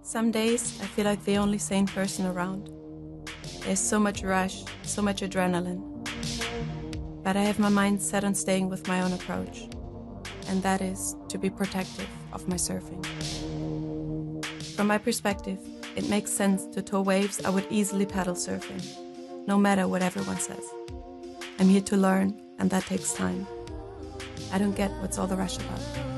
Some days I feel like the only sane person around. There's so much rush, so much adrenaline. But I have my mind set on staying with my own approach, and that is to be protective of my surfing. From my perspective, it makes sense to tow waves I would easily paddle surfing, no matter what everyone says. I'm here to learn, and that takes time. I don't get what's all the rush about.